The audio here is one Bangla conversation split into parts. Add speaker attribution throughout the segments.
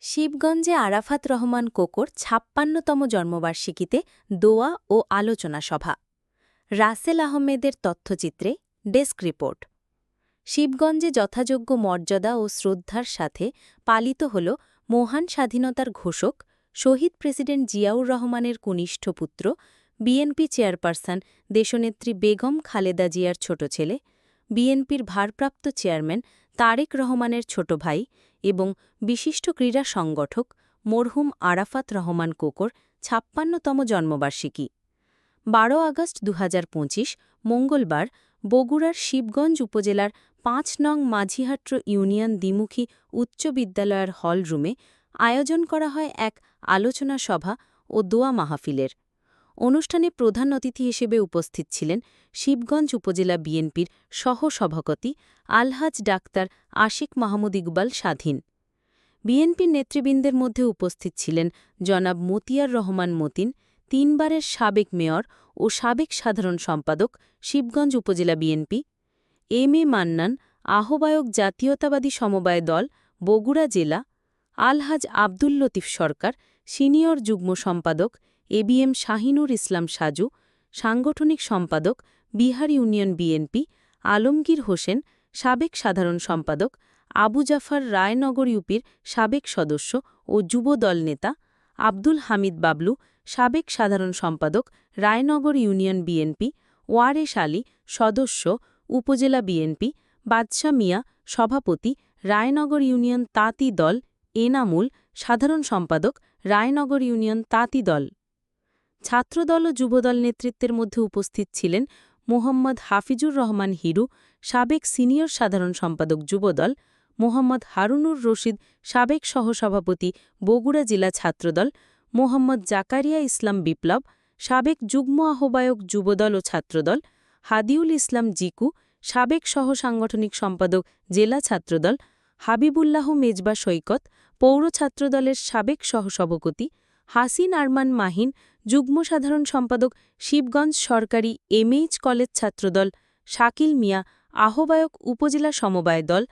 Speaker 1: শিবগঞ্জে আরাফাত রহমান কোকোর ৫৬তম জন্মবার্ষিকীতে দোয়া ও আলোচনা সভা। রাসেল আহমেদের তথ্যচিত্রে ডেস্ক রিপোর্ট। শিবগঞ্জে যথাযোগ্য মর্যাদা ও শ্রদ্ধার সাথে পালিত হল মহান স্বাধীনতার ঘোষক শহীদ প্রেসিডেন্ট জিয়াউর রহমানের কনিষ্ঠ পুত্র, বিএনপি চেয়ারপারসন দেশনেত্রী বেগম খালেদা জিয়ার ছোট ছেলে, বিএনপির ভারপ্রাপ্ত চেয়ারম্যান তারেক রহমানের ছোট ভাই এবং বিশিষ্ট ক্রীড়া সংগঠক মরহুম আরাফাত রহমান কোকোর ৫৬তম জন্মবার্ষিকী। ১২ আগস্ট ২০২৫ মঙ্গলবার বগুড়ার শিবগঞ্জ উপজেলার ৫ নং মাঝিহাট্র ইউনিয়ন দ্বিমুখী উচ্চ বিদ্যালয়ের হলরুমে আয়োজন করা হয় এক আলোচনা সভা ও দোয়া মাহফিলের। অনুষ্ঠানে প্রধান অতিথি হিসেবে উপস্থিত ছিলেন শিবগঞ্জ উপজেলা বিএনপির সহ-সভাপতি আলহাজ ডাক্তার আশিক মাহমুদ ইকবাল স্বাধীন। বিএনপির নেতৃবৃন্দের মধ্যে উপস্থিত ছিলেন জনাব মতিয়ার রহমান মতিন, ৩ বারের সাবেক মেয়র ও সাবেক সাধারণ সম্পাদক শিবগঞ্জ উপজেলা বিএনপি, এম এ মান্নান, আহ্বায়ক জাতীয়তাবাদী সমবায় দল বগুড়া জেলা, আলহাজ আব্দুল লতিফ সরকার, সিনিয়র যুগ্ম সম্পাদক এবিএম শাহিনুর ইসলাম সাজু, সাংগঠনিক সম্পাদক বিহার ইউনিয়ন বিএনপি, আলমগীর হোসেন, সাবেক সাধারণ সম্পাদক, আবু জাফর রায়নগর ইউপির সাবেক সদস্য ও যুব দল নেতা, আব্দুল হামিদ বাবলু, সাবেক সাধারণ সম্পাদক রায়নগর ইউনিয়ন বিএনপি, ওয়ারেশ আলী, সদস্য উপজেলা বিএনপি, বাদশা মিয়া, সভাপতি রায়নগর ইউনিয়ন তাঁতি দল, এনামুল, সাধারণ সম্পাদক রায়নগর ইউনিয়ন তাঁতি দল। ছাত্রদল ও যুবদল নেতৃত্বের মধ্যে উপস্থিত ছিলেন মোহাম্মদ হাফিজুর রহমান হিরু, সাবেক সিনিয়র সাধারণ সম্পাদক যুবদল, মোহাম্মদ হারুনুর রশিদ, সাবেক সহসভাপতি বগুড়া জেলা ছাত্রদল, মোহাম্মদ জাকারিয়া ইসলাম বিপ্লব, সাবেক যুগ্ম আহ্বায়ক যুবদল ও ছাত্রদল, হাদিউল ইসলাম জিকু, সাবেক সহসাংগঠনিক সম্পাদক জেলা ছাত্রদল, হাবিবুল্লাহ মেজবা সৈকত, পৌর ছাত্রদলের সাবেক সহসভাপতি, হাসিন আরমান মাহিন, যুগ্ম সাধারণ সম্পাদক শিবগঞ্জ সরকারি এমএইচ কলেজ ছাত্রদল, শাকিল মিয়া, আহ্বায়ক উপজেলা সমবায় দল,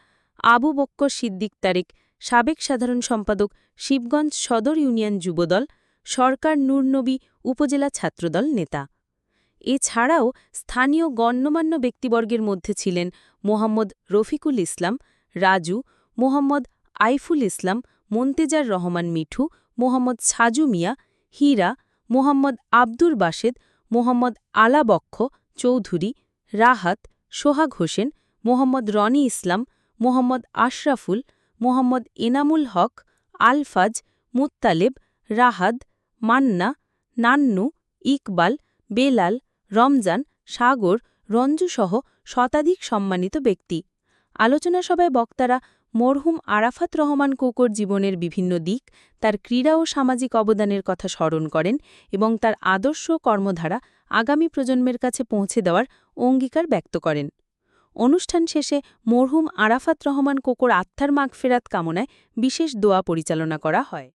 Speaker 1: আবু বক্কর সিদ্দিক তারেক, সাবেক সাধারণ সম্পাদক শিবগঞ্জ সদর ইউনিয়ন যুবদল, সরকার নূরনবী উপজেলা ছাত্রদল নেতা। এছাড়াও স্থানীয় গণ্যমান্য ব্যক্তিবর্গের মধ্যে ছিলেন মোহাম্মদ রফিকুল ইসলাম, রাজু, মোহাম্মদ আইফুল ইসলাম, মন্তেজার রহমান মিঠু, মোহাম্মদ সাজু মিয়া, হীরা, মোহাম্মদ আব্দুর বাসেদ, মোহাম্মদ আলাবক্ষ চৌধুরী, রাহাত, সোহাগ হোসেন, মোহাম্মদ রনি ইসলাম, মোহাম্মদ আশরাফুল, মোহাম্মদ এনামুল হক, আলফাজ, মুত্তালেব, রাহাদ, মান্না, নান্নু, ইকবাল, বেলাল, রমজান, সাগর, রঞ্জুসহ শতাধিক সম্মানিত ব্যক্তি। আলোচনা সভায় বক্তারা মরহুম আরাফাত রহমান কোকোর জীবনের বিভিন্ন দিক, তার ক্রীড়া ও সামাজিক অবদানের কথা স্মরণ করেন এবং তার আদর্শ কর্মধারা আগামী প্রজন্মের কাছে পৌঁছে দেওয়ার অঙ্গীকার ব্যক্ত করেন। অনুষ্ঠান শেষে মরহুম আরাফাত রহমান কোকোর আত্মার মাগফেরাত কামনায় বিশেষ দোয়া পরিচালনা করা হয়।